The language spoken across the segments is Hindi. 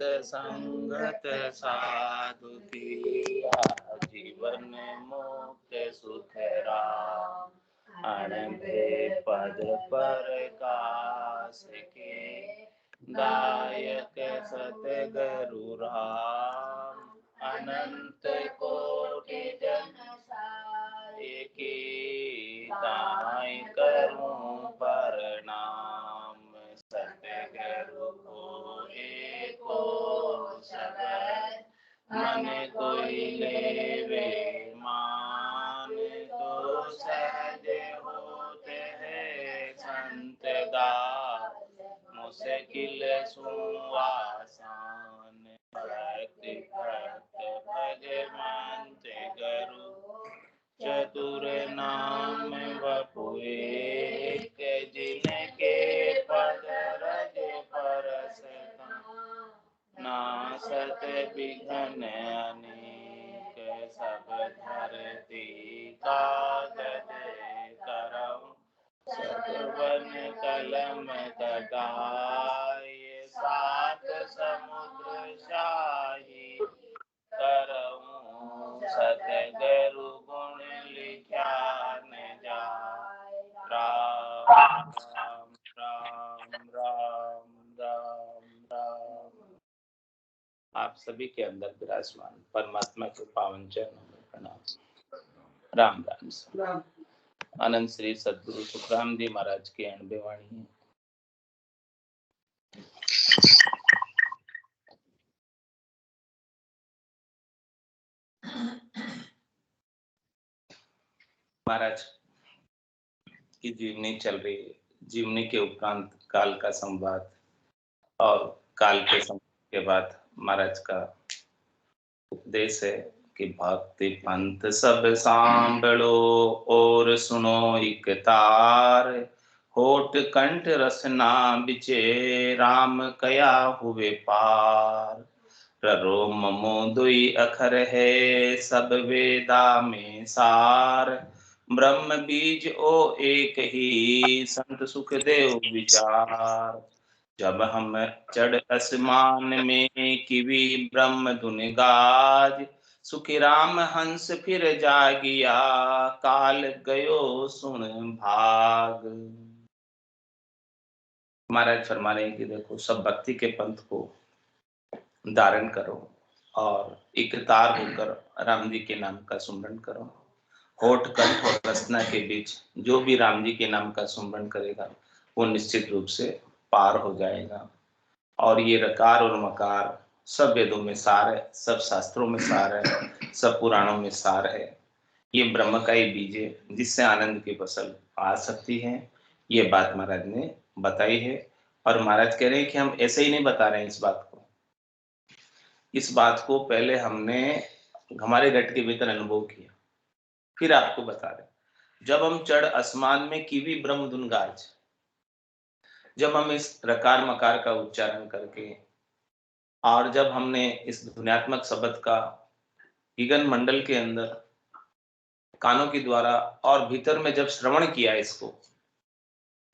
संगत साधु की जीवन मुक्त सुखरा अणभे पद पर कास के दायक सतगुरु राम अनंत कोटि जन की दाई करूं प्रणाम सतगुरु को एको शब्द मन कोई लेवे मान तो सहज होते हैं संत दास मुश्किल सुआसान भक्ति भक्त भगवान ते गुरु चतुर नाम बपुए जिनके पद रज परस नासत विघ्न अनेक सब धरती कागज करम सतवन कलम कटाय सात समुद्र शाही करऊं सतगुरु गुण लिखा न जाय राम राम राम राम राम राम। आप सभी के अंदर विराजमान परमात्मा के पावन चरणों में प्रणाम। राम राम। आनंद श्री सद्गुरु सुखराम जी महाराज की अणबे वाणी है। महाराज की जीवनी चल रही है। जीवनी के उपरांत काल का संवाद और काल के संवाद के बाद महाराज का उपदेश है कि भक्ति पंथ सब सांभलो और सुनो एक तार होठ कंठ रसना बिचे राम कया हुए पार ररो ममो दुई अखर है सब वेदा में सार ब्रह्म बीज ओ एक ही संत सुखदेव विचार जब हम चढ़ आसमान में किवी ब्रह्म धुन गाज सुखी राम हंस फिर जागिया काल गयो सुन भाग। महाराज फरमा रहे हैं कि देखो सब भक्ति के पंथ को धारण करो और एक तार होकर राम जी के नाम का सुमरण करो। होठ कंठ और रसना के बीच जो भी राम जी के नाम का सुमरण करेगा वो निश्चित रूप से पार हो जाएगा। और ये रकार और मकार सब वेदों में सार है, सब शास्त्रों में सार है, सब पुराणों में सार है। ये ब्रह्म का ही बीज है जिससे आनंद की फसल आ सकती है। ये बात महाराज ने बताई है। और महाराज कह रहे हैं कि हम ऐसे ही नहीं बता रहे हैं इस बात को। इस बात को पहले हमने हमारे घट के भीतर अनुभव किया, फिर आपको बता रहे। जब हम चढ़ आसमान में कीवी ब्रह्म धुन गाज, जब हम इस रकार मकार का उच्चारण करके और जब हमने इस ध्वन्यात्मक शब्द का ईगन मंडल के अंदर कानों के द्वारा और भीतर में जब श्रवण किया, इसको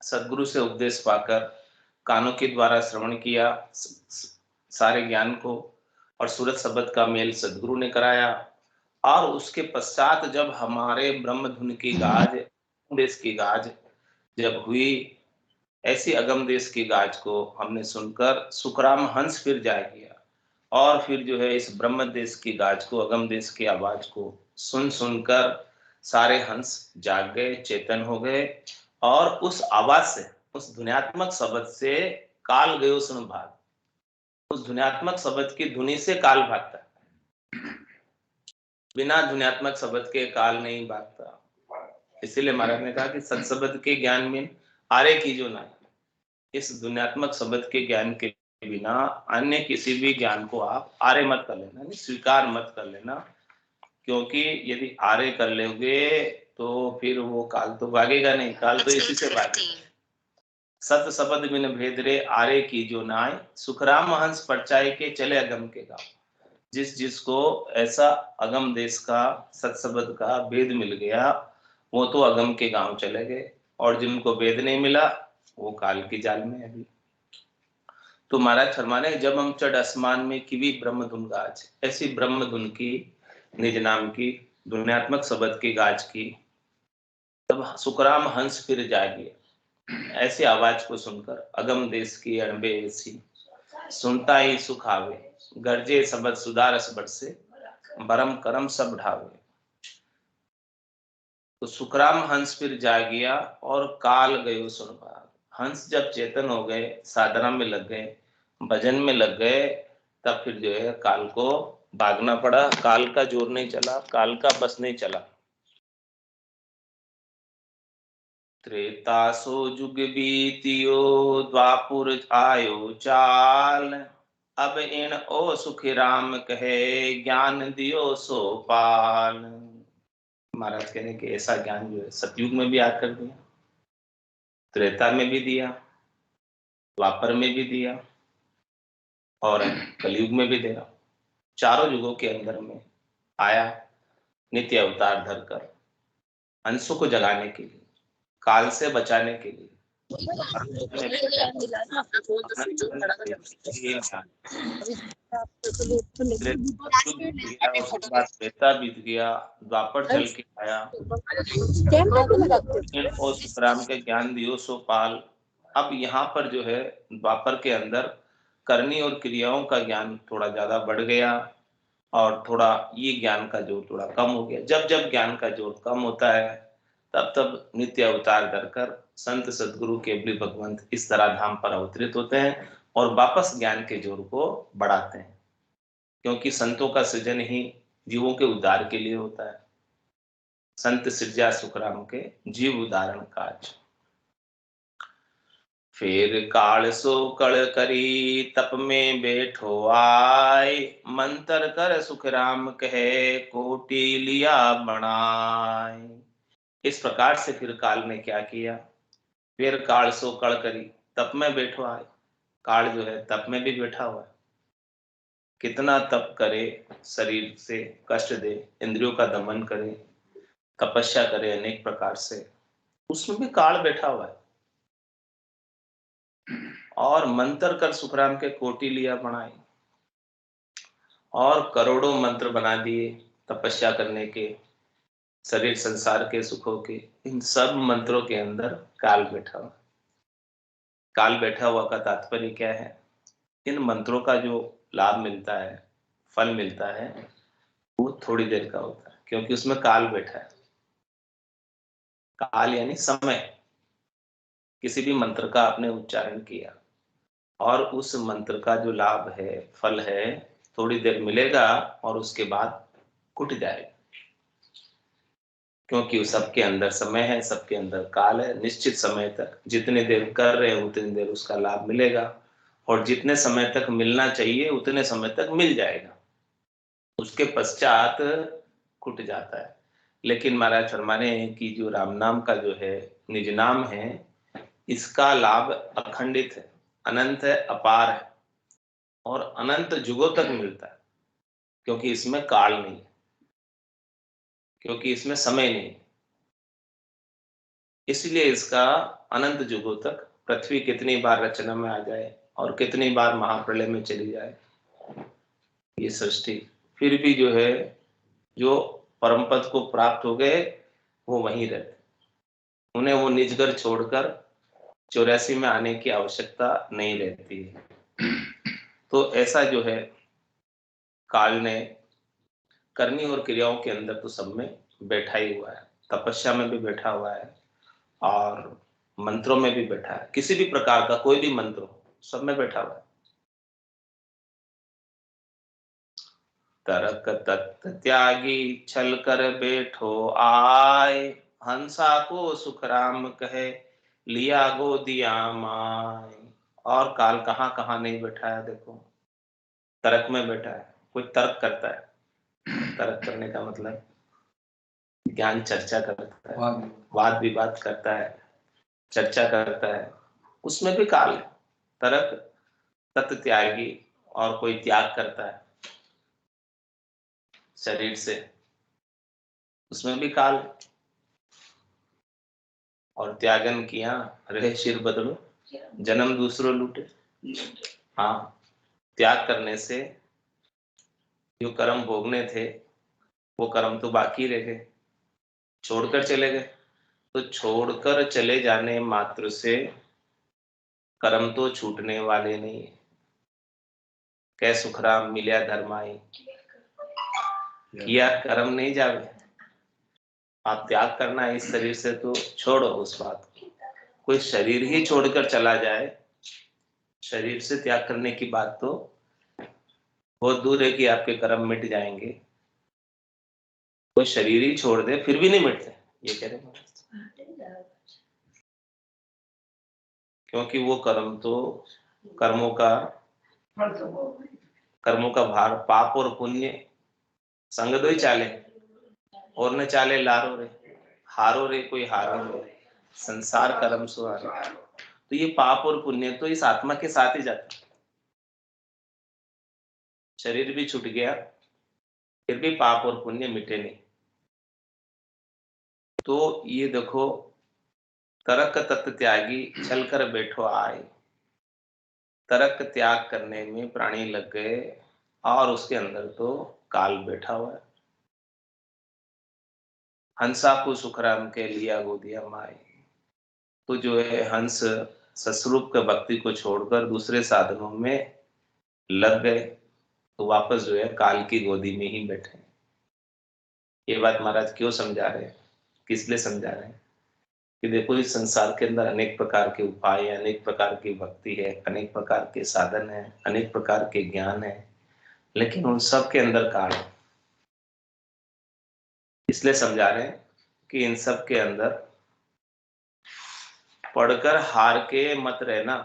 सदगुरु से उपदेश पाकर कानों के द्वारा श्रवण किया सारे ज्ञान को, और सूरत शब्द का मेल सदगुरु ने कराया। और उसके पश्चात जब हमारे ब्रह्म धुन की गाज, देश की गाज जब हुई, ऐसी अगम देश की गाज को हमने सुनकर सुखराम हंस फिर जागिया। और फिर जो है इस ब्रह्म देश की गाज को, अगम देश की आवाज को सुन सुनकर सारे हंस जाग गए, चेतन हो गए। और उस आवाज से, उस ध्वन्यात्मक शब्द से काल गयो सुन भाग। उस ध्वन्यात्मक शब्द की धुनी से काल भागता है, बिना ध्वन्यात्मक शब्द के काल नहीं भागता। इसीलिए महाराज ने कहा कि सत्शब्द के ज्ञान में आरे की जो ना, इस ध्वन्यात्मक शब्द के ज्ञान के बिना अन्य किसी भी ज्ञान को आप आरे मत कर लेना, स्वीकार मत कर लेना। क्योंकि यदि आरे कर लोगे तो फिर वो काल तो भागेगा नहीं, काल तो इसी से भागेगा। सत शब्द बिन भेद रे आरे की जो नाय, सुखराम हंस परचाए के चले अगम के गाँव। जिस जिसको ऐसा अगम देश का सत्शब्द का भेद मिल गया वो तो अगम के गांव चले गए, और जिनको भेद नहीं मिला वो काल की जाल में अभी। तो महाराज फरमाने जब हम चढ़ आसमान में किवी ब्रह्म धुन गाज, ऐसी ब्रह्म धुन की, निज नाम की, ध्वन्यात्मक शब्द की गाज की, तब सुखराम हंस फिर जागे। ऐसी आवाज को सुनकर अगम देश की अणबे ऐसी, सुनता ही सुख आवे, गरजे सबद सुधारस बरसे, बरम करम सब ढावे। तो सुखराम हंस फिर जागिया और काल गयो सुन भाग। हंस जब चेतन हो गए, साधना में लग गए, भजन में लग गए, तब फिर जो है काल को भागना पड़ा। काल का जोर नहीं चला, काल का बस नहीं चला। त्रेता सो जुग बीतियो, द्वापुर आयो चाल, अब इन ओ सुखी राम कहे, ज्ञान दियो सो पाल। महाराज कहने के ऐसा ज्ञान जो है सतयुग में भी आकर दिया, त्रेता में भी दिया, द्वापर में भी दिया और कलयुग में भी दिया। चारों युगों के अंदर में आया नित्य अवतार धरकर, अंशों को जगाने के लिए, काल से बचाने के लिए। त्रेता बीत गया, द्वापर चल के आया, और सुखराम के ज्ञान दियो सो पाल। अब यहाँ पर जो है द्वापर के अंदर करनी और क्रियाओं का ज्ञान थोड़ा ज्यादा बढ़ गया और थोड़ा ये ज्ञान का जोर थोड़ा कम हो गया। जब जब ज्ञान का जोर कम होता है तब तब नित्य अवतार धरकर संत सदगुरु केवली भगवंत इस तरह धाम पर अवतरित होते हैं और वापस ज्ञान के जोर को बढ़ाते हैं, क्योंकि संतों का सृजन ही जीवों के उद्धार के लिए होता है। संत सृजा सुखराम के जीव उदाहरण काज। फिर काल सो कड़ करी तप में बैठो आय, मंत्र कर सुखराम कहे कोटि लिया बनाए। इस प्रकार से फिर काल ने क्या किया, फिर काल सो कड़ करी, तप में बैठो आए। काल जो है तप में भी बैठा हुआ है, कितना तप करे, शरीर से कष्ट दे, इंद्रियों का दमन करे, तपस्या करे अनेक प्रकार से, उसमें भी काल बैठा हुआ है। और मंत्र कर सुखराम के कोटि लिया बनाई, और करोड़ों मंत्र बना दिए तपस्या करने के, शरीर संसार के सुखों के। इन सब मंत्रों के अंदर काल बैठा हुआ। काल बैठा हुआ का तात्पर्य क्या है, इन मंत्रों का जो लाभ मिलता है, फल मिलता है, वो थोड़ी देर का होता है, क्योंकि उसमें काल बैठा है। काल यानी समय। किसी भी मंत्र का आपने उच्चारण किया और उस मंत्र का जो लाभ है, फल है, थोड़ी देर मिलेगा और उसके बाद कुट जाएगा, क्योंकि उस सबके अंदर समय है, सबके अंदर काल है। निश्चित समय तक जितने देर कर रहे हैं उतनी देर उसका लाभ मिलेगा, और जितने समय तक मिलना चाहिए उतने समय तक मिल जाएगा, उसके पश्चात कुट जाता है। लेकिन महाराज फरमाने हैं कि जो राम नाम का जो है निज नाम है, इसका लाभ अखंडित है, अनंत है, अपार है और अनंत युगों तक मिलता है, क्योंकि इसमें काल नहीं है, क्योंकि इसमें समय नहीं है। इसलिए इसका अनंत युगों तक, पृथ्वी कितनी बार रचना में आ जाए और कितनी बार महाप्रलय में चली जाए, ये सृष्टि फिर भी जो है, जो परम पद को प्राप्त हो गए वो वहीं रहते, उन्हें वो निज घर छोड़कर 84 में आने की आवश्यकता नहीं रहती है। तो ऐसा जो है काल ने करनी और क्रियाओं के अंदर तो सब में बैठा ही हुआ है, तपस्या में भी बैठा हुआ है और मंत्रों में भी बैठा है। किसी भी प्रकार का कोई भी मंत्र हो, सब में बैठा हुआ है। तरक तत्त त्यागी छल कर बैठो आय, हंसा को सुख राम कहे लिया गोदिया माय। और काल कहाँ कहाँ नहीं बैठा है, देखो तर्क में बैठा है। कोई तर्क करता है, तर्क करने का मतलब ज्ञान चर्चा करता है, वाद विवाद करता है, चर्चा करता है, उसमें भी काल है। तर्क तत्व त्यागी, और कोई त्याग करता है शरीर से, उसमें भी काल है। और त्यागन किया रहे सिर बदलो, जन्म दूसरो लूटे। हाँ, त्याग करने से जो कर्म भोगने थे वो कर्म तो बाकी रह गए, छोड़कर चले गए। तो छोड़कर चले जाने मात्र से कर्म तो छूटने वाले नहीं है। कै सुखराम मिल्या धर्माई, किया कर्म नहीं जावे। आप त्याग करना है इस शरीर से तो छोड़ो उस बात को। कोई शरीर ही छोड़कर चला जाए, शरीर से त्याग करने की बात तो बहुत दूर है कि आपके कर्म मिट जाएंगे। कोई शरीर ही छोड़ दे फिर भी नहीं मिटते, ये कह रहे हैं। क्योंकि वो कर्म तो कर्मों का भार, पाप और पुण्य संग दो ही चाले, और न चाले लारो रे, हारो रे कोई हारो रे, संसार कर्म सो हारो। तो ये पाप और पुण्य तो इस आत्मा के साथ ही जाता है। शरीर भी छूट गया फिर भी पाप और पुण्य मिटे नहीं। तो ये देखो, तरक तत्व त्यागी छल कर बैठो आए। तरक त्याग करने में प्राणी लग गए और उसके अंदर तो काल बैठा हुआ है। हंसा को सुखराम के लिया गोदिया माए। तो जो है हंस सस्वरूप के भक्ति को छोड़कर दूसरे साधनों में लग गए, तो वापस जो है काल की गोदी में ही बैठे। ये बात महाराज क्यों समझा रहे हैं, किस लिए समझा रहे हैं कि देखो इस संसार के अंदर अनेक प्रकार के उपाय है, अनेक प्रकार की भक्ति है, अनेक प्रकार के साधन है, अनेक प्रकार के ज्ञान है, लेकिन उन सब के अंदर काल है। इसलिए समझा रहे हैं कि इन सब के अंदर पढ़कर हार के मत रहना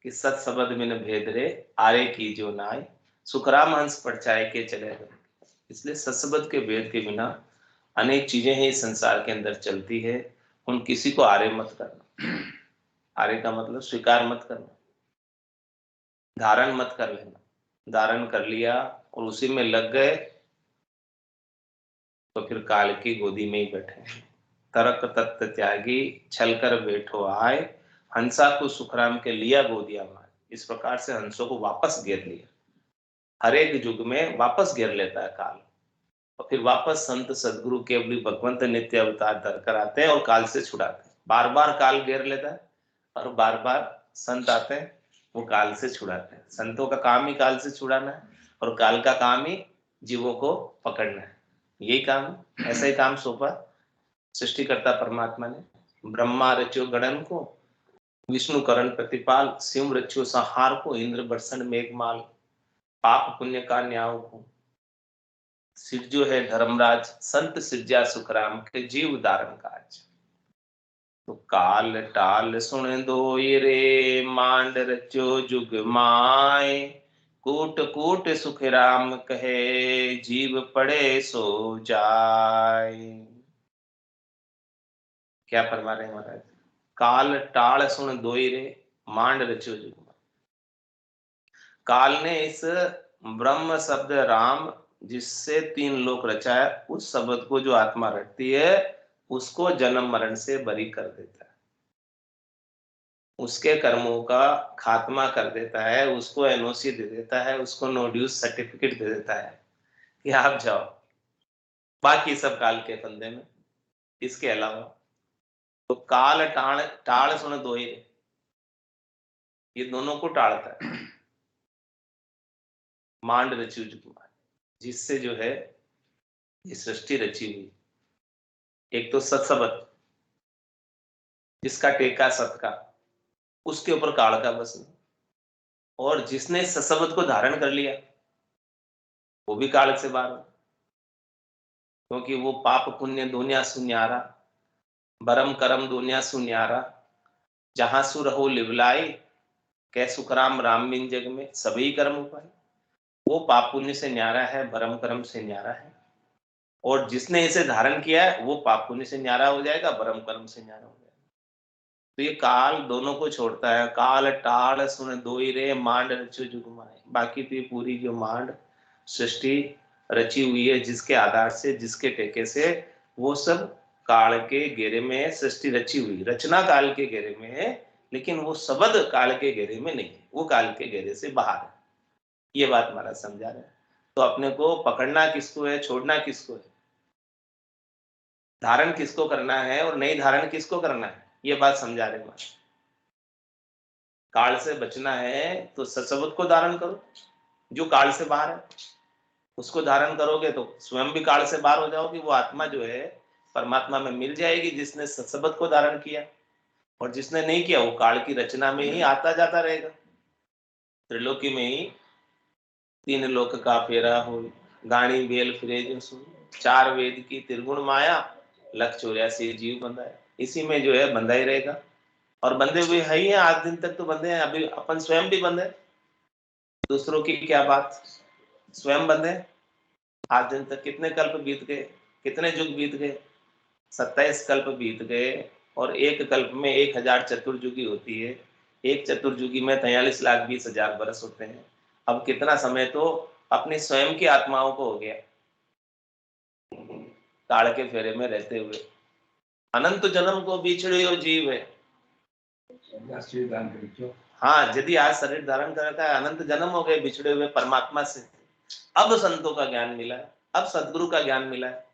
कि सत शब्द बिन भेद रे आरे की जो नाय, सुखराम हंस परछाए के चले गए। इसलिए सत्सबद के भेद के बिना अनेक चीजें हैं इस संसार के अंदर चलती है, उन किसी को आरे मत करना। आरे का मतलब स्वीकार मत करना, धारण मत कर लेना। धारण कर लिया और उसी में लग गए तो फिर काल की गोदी में ही बैठे। तरक तत्व त्यागी छल कर बैठो आए, हंसा को सुखराम के लिया गोदिया माए। इस प्रकार से हंसों को वापस घेर लिया। हर एक युग में वापस घेर लेता है काल, और फिर वापस संत सदगुरु केवली भगवंत नित्य अवतार धर कर आते हैं और काल से छुड़ाते हैं। बार बार काल घेर लेता है और बार बार संत आते हैं, वो काल से छुड़ाते हैं। संतों का काम ही काल से छुड़ाना है और काल का काम ही जीवों को पकड़ना है। यही काम, ऐसा ही काम सौंपा सृष्टिकर्ता परमात्मा ने। ब्रह्मा रचो गणन को, विष्णु करण प्रतिपाल, शिव रचो संहार को, इंद्र बरसन मेघमाल, पाप पुण्य का न्याय को। सिरजो है धर्मराज, संत सिरजा सुखराम के जीव धारण काज। तो काल टाल सुन दोई रे, मांड रचो जुग माए, कूट कूट सुख राम कहे, जीव पड़े सो जाए। क्या फरमा रहे हैं महाराज? काल टाल सुन दोई रे, मांड रचो जुग माए। काल ने इस ब्रह्म शब्द राम, जिससे तीन लोक रचाया, उस शब्द को जो आत्मा रटती है उसको जन्म मरण से बरी कर देता है, उसके कर्मों का खात्मा कर देता है, उसको एनओसी दे देता है, उसको नो ड्यूज सर्टिफिकेट दे देता है कि आप जाओ, बाकी सब काल के फंदे में। इसके अलावा तो काल टाण टाल सुन दो ही, ये दोनों को टालता है। मांड रची कुमार, जिससे जो है ये सृष्टि रची हुई, एक तो सत्सबत जिसका टेका सत का, उसके ऊपर काल का बस नहीं। और जिसने सत्सबत को धारण कर लिया वो भी काल से बाहर, क्योंकि वो पाप पुण्य दुनिया सुन्यारा, बरम करम दुनिया सुन्यारा, जहां सुर हो लिवलाई, कै सुखराम राम बिन जग में, सभी कर्म उपाय। वो पाप पुण्य से न्यारा है, भरम कर्म से न्यारा है, और जिसने इसे धारण किया है वो पाप पुण्य से न्यारा हो जाएगा, भरम कर्म से न्यारा हो जाएगा। तो ये काल दोनों को छोड़ता है। काल टाल सुन दोई रे, मांड रचो जुग माए। बाकी तो ये पूरी जो मांड सृष्टि रची हुई है, जिसके आधार से, जिसके टेके से, वो सब काल के घेरे में है। सृष्टि रची हुई, रचना काल के घेरे में है, लेकिन वो शब्द काल के घेरे में नहीं है, वो काल के घेरे से बाहर है। ये बात महाराज समझा रहे हैं। तो अपने को पकड़ना किसको है, छोड़ना किसको है, धारण किसको करना है और नहीं धारण किसको करना है, ये बात समझा रहे महाराज। काल से बचना है तो सत्शब्द को धारण करो, जो काल से बाहर है उसको धारण करोगे तो स्वयं भी काल से बाहर हो जाओगे। वो आत्मा जो है परमात्मा में मिल जाएगी जिसने सत्शब्द को धारण किया, और जिसने नहीं किया वो काल की रचना में ही आता जाता रहेगा। त्रिलोकी में ही तीन लोक का फेरा हो, गाणी बेल फिरे जो सो, चार वेद की त्रिगुण माया, लख 84 जीव बंधा है। इसी में जो है बंधा ही रहेगा, और बंधे हुए है ही है, आज दिन तक तो बंधे हैं, अभी अपन स्वयं भी बंधे, दूसरों की क्या बात, स्वयं बंधे। आज दिन तक कितने कल्प बीत गए, कितने युग बीत गए, 27 कल्प बीत गए, और एक कल्प में 1000 चतुर्युगी होती है, एक चतुर्युगी में 43,20,000 वर्ष होते हैं। अब कितना समय तो अपनी स्वयं की आत्माओं को हो गया काल के फेरे में रहते हुए। अनंत जन्म को बिछड़े हो जीव है। हाँ, यदि आज शरीर धारण करता है, अनंत जन्म हो गए बिछड़े हुए परमात्मा से। अब संतों का ज्ञान मिला है, अब सदगुरु का ज्ञान मिला है,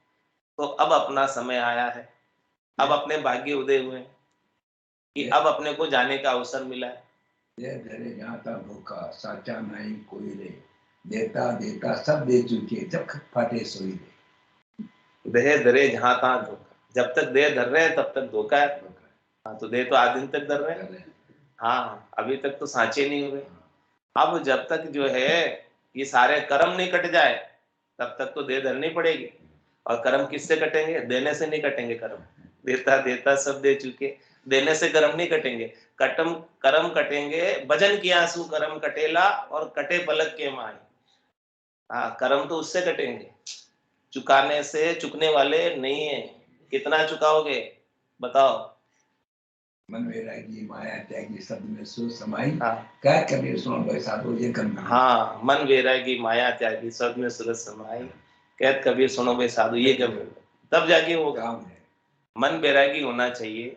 तो अब अपना समय आया है, अब अपने भाग्य उदय हुए हैं कि अब अपने को जाने का अवसर मिला है। धरे जाता भूखा साचा नहीं कोई रे, देता देता सब दे चुके जब फाटे सोई रे। देह धरे जहां तहां धोखा, जब तक देह धर रहे हैं तब तक धोखा है। हाँ, तो देह तो आज दिन तक धर रहे हैं। हाँ, अभी तक तो सांचे नहीं हुए। अब जब तक जो है ये सारे कर्म नहीं कट जाए तब तक तो देह धरनी पड़ेगी। और कर्म किससे कटेंगे, देने से नहीं कटेंगे कर्म। देता देता सब दे चुके, देने से कर्म नहीं कटेंगे। कर्म कटेंगे भजन की आंसू कर्म कटेला, और कटे पलक के माई। हाँ, कर्म तो उससे कटेंगे, चुकाने से चुकने वाले नहीं है। कितना चुकाओगे बताओ। मन वैरागी माया त्यागी शब्द में सो समाई। हाँ, क्या कबीर सुनो भाई साधु ये करना। हाँ, मन वैरागी माया त्यागी शब्द में सूरज समाई, कहत कबीर सुनो भाई साधु ये कर, तब जाके होगा। मन वैरागी होना चाहिए,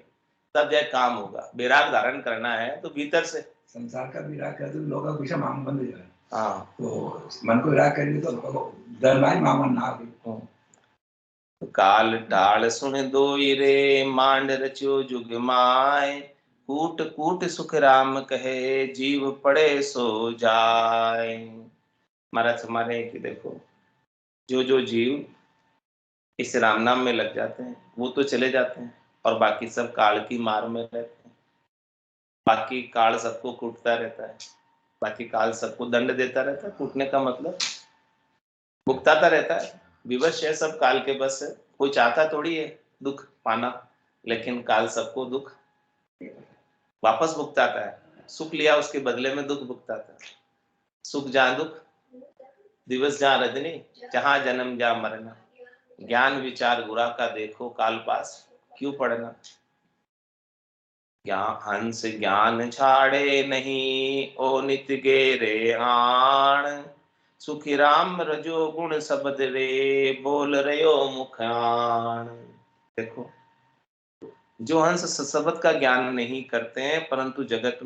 तब जाके काम होगा। वैराग धारण करना है तो भीतर से। संसार का विराग कर दो, लोग कुछ मांग बंद जाए। हाँ, तो मन को विराग करेंगे तो दरबार मांगन ना आवे। काल टाल सुन दोई रे, मांड रचो जुग माय, कूट कूट सुख राम कहे, जीव पड़े सो जाए। महाराज हमारे कि देखो, जो जीव इस राम नाम में लग जाते हैं वो तो चले जाते हैं, और बाकी सब काल की मार में रहते हैं। बाकी काल सबको कूटता रहता है, बाकी काल सबको दंड देता रहता है। कूटने का मतलब भुगताता रहता है। विवश है, सब काल के बस है। कोई चाहता थोड़ी है दुख पाना, लेकिन काल सबको दुख वापस भुगताता है। सुख लिया उसके बदले में दुख भुगताता है। सुख जहाँ दुख, दिवस जहाँ रजनी, जहाँ जन्म जहाँ मरना, ज्ञान विचार गुरा का देखो, काल पास क्यों पढ़ना। ज्ञान हंस ज्ञान छाड़े नहीं, ओ नित गेरे आण, सुखी राम रजो गुण शब्द रे, बोल रयो मुखान। देखो, जो हंस शब्द का ज्ञान नहीं करते हैं, परंतु जगत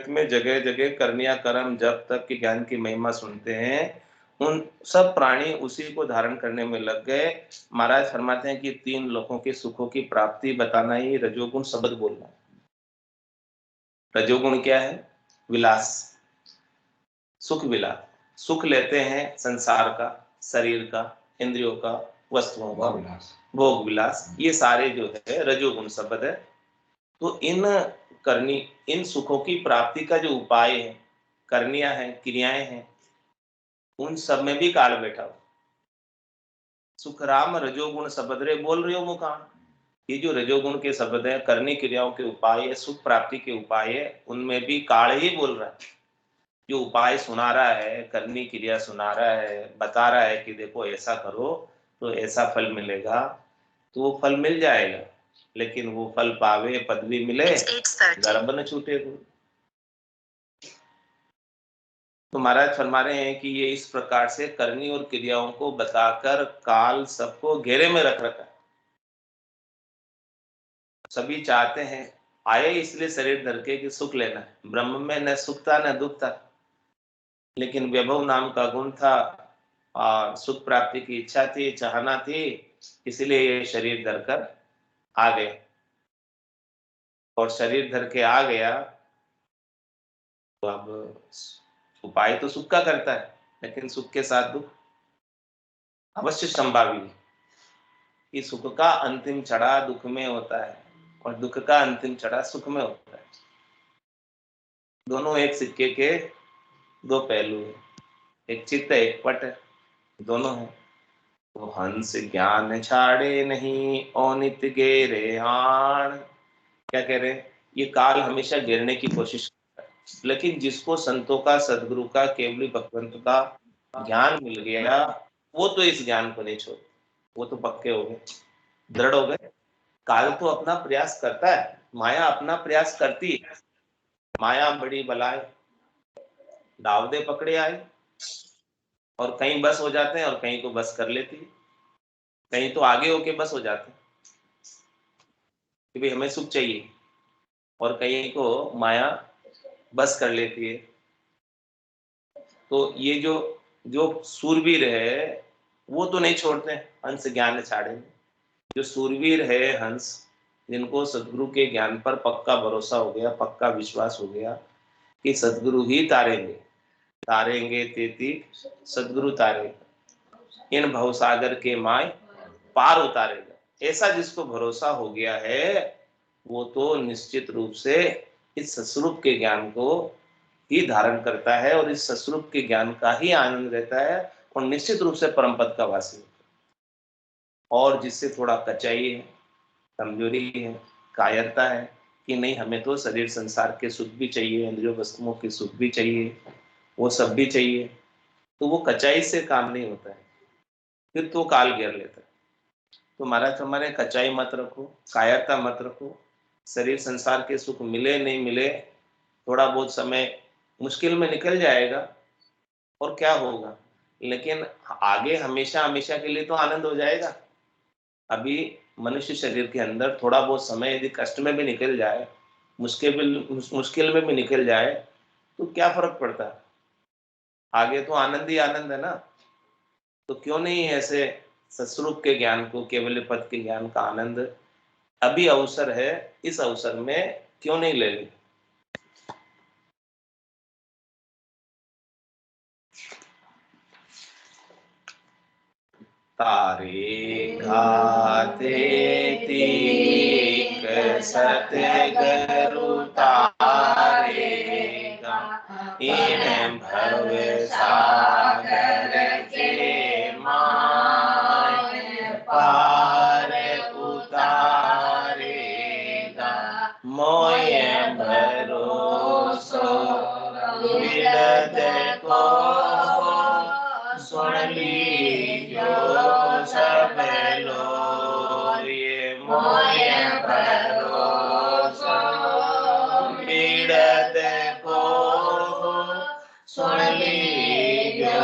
में जगह जगह करनिया कर्म जब तक के ज्ञान की महिमा सुनते हैं, उन सब प्राणी उसी को धारण करने में लग गए। महाराज फरमाते हैं कि 3 लोगों के सुखों की प्राप्ति बताना ही रजोगुण शब्द बोलना। रजोगुण क्या है, विलास, सुख विलास, सुख लेते हैं संसार का, शरीर का, इंद्रियों का, वस्तुओं का, भोग विलास, ये सारे जो है रजोगुण शब्द है। तो इन सुखों की प्राप्ति का जो उपाय है, करनिया है, क्रियाएं हैं, उन सब में भी काल बैठा हो। सुख राम रजोगुण शब्द रे, बोल रहे हो मुकान। ये जो रजोगुण के शब्द है, करनी क्रियाओं के उपाय है, सुख प्राप्ति के उपाय है, उनमें भी काल ही बोल रहा है। जो उपाय सुना रहा है, करनी क्रिया सुना रहा है, बता रहा है कि देखो ऐसा करो तो ऐसा फल मिलेगा, तो वो फल मिल जाएगा। लेकिन वो फल पावे, पदवी मिले, गर्भ न छूटे। तो महाराज फरमा रहे हैं कि ये इस प्रकार से करनी और क्रियाओं को बताकर काल सबको घेरे में रख रखा है। सभी चाहते हैं आए इसलिए शरीर धर के कि सुख लेना है। ब्रह्म में न सुख था न दुख था, लेकिन वैभव नाम का गुण था और सुख प्राप्ति की इच्छा थी, चाहना थी, इसलिए ये शरीर धरकर आ गया। और शरीर धर के आ गया तो अब उपाय तो सुख का करता है, लेकिन सुख के साथ दुख अवश्य संभावी है कि सुख का अंतिम चढ़ा दुख में होता है और दुख का अंतिम चढ़ा सुख में होता है। दोनों एक सिक्के के दो पहलू है, एक चित्त है एक पट है, दोनों है। तो हंस ज्ञान छाड़े नहीं ओ नित गेरे हाण, क्या कह रहे हैं, ये काल हमेशा गिरने की कोशिश करता है, लेकिन जिसको संतों का सदगुरु का केवली भगवंत का ज्ञान मिल गया वो तो इस ज्ञान को नहीं छोड़, वो तो पक्के हो गए, दृढ़ हो गए। काल तो अपना प्रयास करता है, माया अपना प्रयास करती है, माया बड़ी बलाय दाव दे पकड़े आए, और कहीं बस हो जाते हैं और कहीं को बस कर लेती है, कहीं तो आगे होके बस हो जाते हैं कि भाई हमें सुख चाहिए, और कहीं को माया बस कर लेती है। तो ये जो जो सूरवीर है वो तो नहीं छोड़ते हैं, हंस ज्ञान छाड़े। जो सूरवीर है हंस, जिनको सदगुरु के ज्ञान पर पक्का भरोसा हो गया, पक्का विश्वास हो गया कि सदगुरु ही तारेंगे, तारेंगे तेती सदगुरु तारेगा, इन भवसागर के माय पार उतारेगा, ऐसा जिसको भरोसा हो गया है वो तो निश्चित रूप से इस सस्वरूप के ज्ञान को ही धारण करता है और इस सस्वरूप के ज्ञान का ही आनंद रहता है और निश्चित रूप से परम पद का वासी होता है। और जिससे थोड़ा कचाई है, कमजोरी है, कायरता है कि नहीं हमें तो शरीर संसार के सुख भी चाहिए, इंद्रियों वस्तुओं के सुख भी चाहिए, वो सब भी चाहिए, तो वो कचाई से काम नहीं होता है, फिर तो काल घेर लेता है। तो महाराज हमारे कचाई मत रखो, कायरता मत रखो, शरीर संसार के सुख मिले नहीं मिले, थोड़ा बहुत समय मुश्किल में निकल जाएगा और क्या होगा, लेकिन आगे हमेशा हमेशा के लिए तो आनंद हो जाएगा। अभी मनुष्य शरीर के अंदर थोड़ा बहुत समय यदि कष्ट में भी निकल जाए, मुश्किल में भी निकल जाए, तो क्या फर्क पड़ता है, आगे तो आनंद ही आनंद है ना। तो क्यों नहीं ऐसे सस्वरूप के ज्ञान को, केवल पद के ज्ञान का आनंद अभी अवसर है, इस अवसर में क्यों नहीं ले ले। तारे घाते तीक सतगुरु तारेगा, इन भव सागर के माय पार उतारेगा, मोय भरोसो बिरद को सुन लीजो सब लोग, ये मोय भरोसो बिरद को सुन लीजो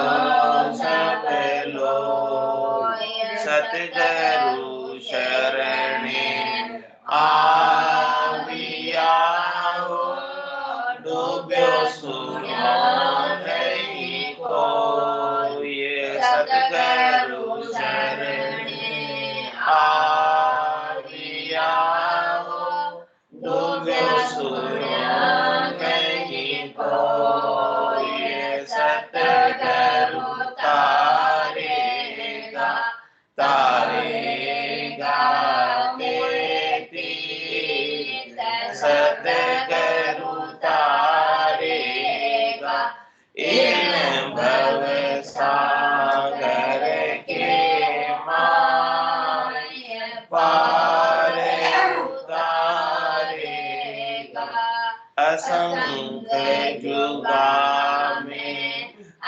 सब लोग, सतगुरु शरणे आविया हो, डूब्यो सुनो नहीं को, ये सतगुरु शरणे आविया हो, डूब्यो सुनो नहीं को, ये सतगुरु तारेगा, तारेगा तेती सतगुरु तारेगा, इन भव सागर के माय पार उतारेगा, असंख्य जुगा में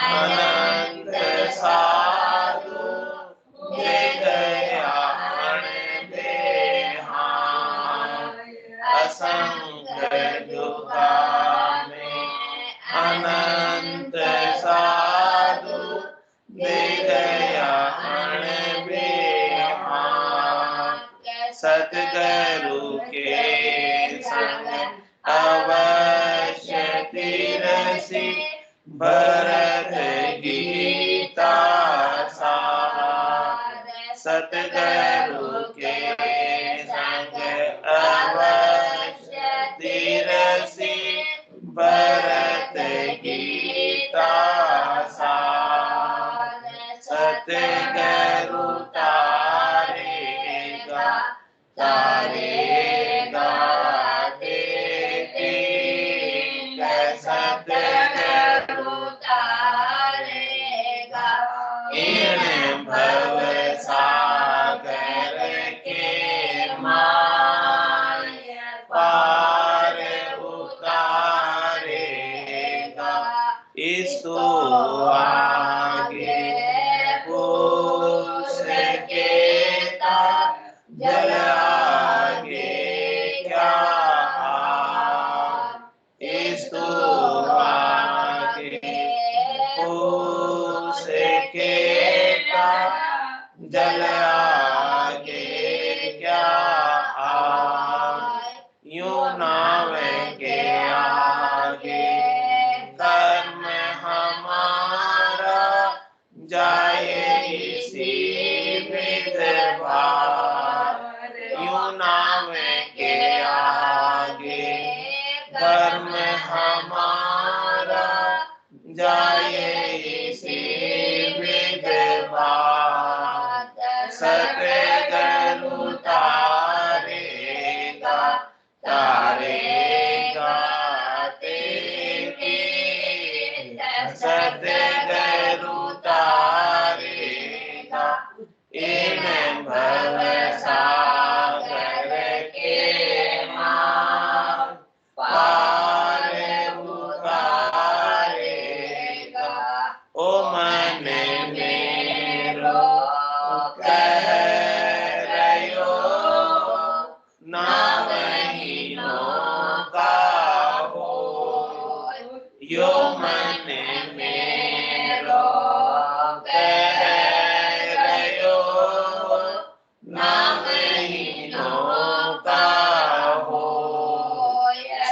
अनंत साधु दे गया बेहाय, असंख्य जुगा में अनंत साधु दे गया बेहाय, सतगुरु के संग जल आगे क्या आए, यूं नाव के आगे कर्म हमारा जाए इसी विध भार, यूं नाव के आगे कर्म हमारा जाए इसी विध भार, सतगुरु तारेगा तारेगा तेरी, सतगुरु तारेगा इन भव सागर के मार्ग पार उतारेगा। ओ मन मेरो कह रयो नाम ही का हो, यो मन मेरो कह रयो नाम ही का हो,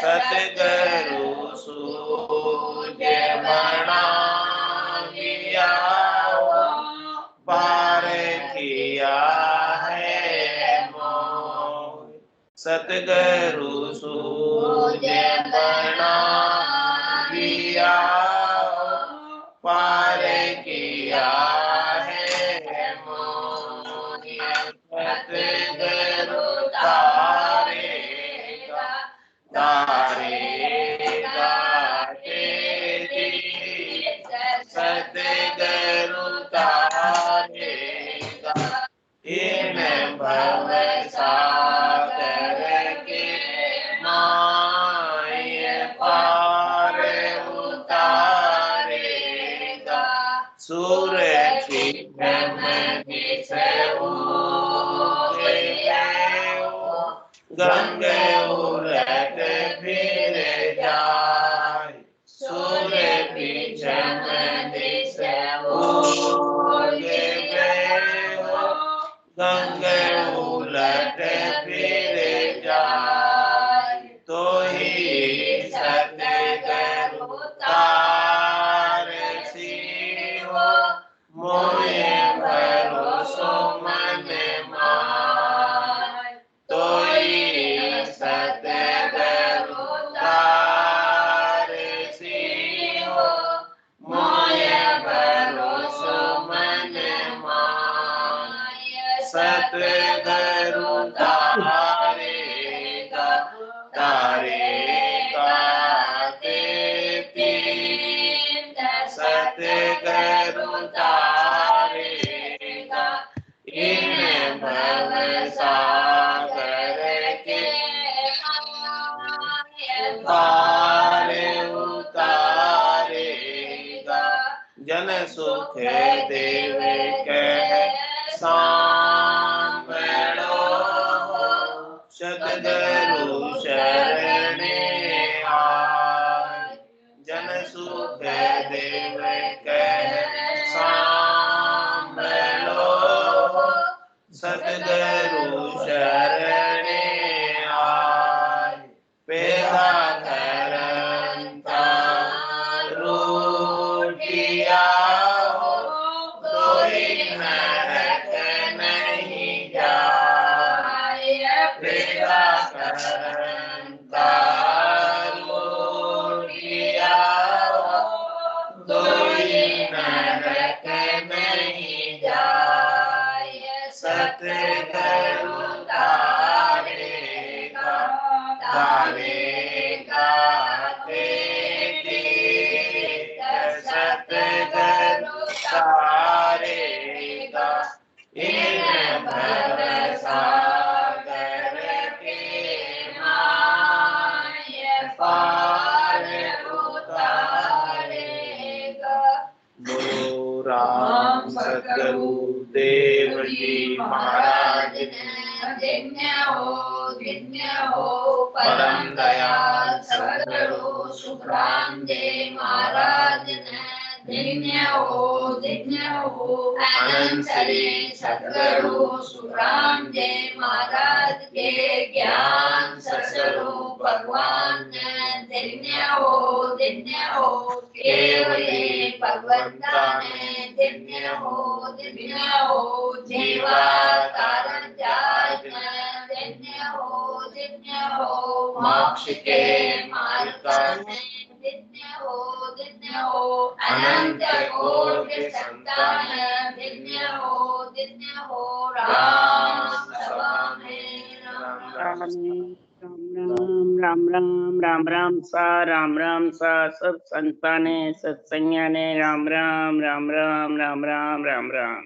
सतगुरु सूझे बना लिया पार किया है मोह, सतगुरु सूझे बना लिया पार किया है मोह, सतगुरु तारेगा तारेगा तेरी, सतगुरु तारेगा इन भव सागर के माय पार उतारेगा। सूरज की से उगे गंगे उलट फिर जाए, सूर्य पीछे से उगे गंगे उलट फिर जाए, तो ही सतगुरु तारसी हो मोहे भरोसो मन माय, तो ही सतगुरु तारसी हो मोहे भरोसो मन माय, सतगुरु तारेगा तारेगा तेरी, सतगुरु तारेगा इन भव सागर के पार उतारेगा। जन सुख देव कह सांभळो, सतगुरु शरणे आए, जन सुख देव कह सांभळो, सतगुरु शरणे आए, पेदा करंता रोटिया हो, कोई नरक नहीं जाए, पेदा करंता रोटिया हो, कोई नरक नहीं जाए, सतगुरु तारेगा तारेगा तेरी, सतगुरु तारेगा इन भव सागर के माय पार उतारेगा। बोलो राम सतगुरु देव जी महाराज धन्य हो परम दयाल सतगुरु सुखराम जी महाराज धन्य हो हो अनंत श्री सद्गुरु सुखराम जय महाराज के ज्ञान स्वरूप भगवान धन्य हो केवले भगवंता ने धन्य हो जीवा कारण जात धन्य हो मोक्ष के मार्ग का धन्य हो अनंत कोटि संतान धन्य हो राम सभा में राम राम सा सब संताने सत्संज्ञाने राम राम राम राम राम राम राम राम।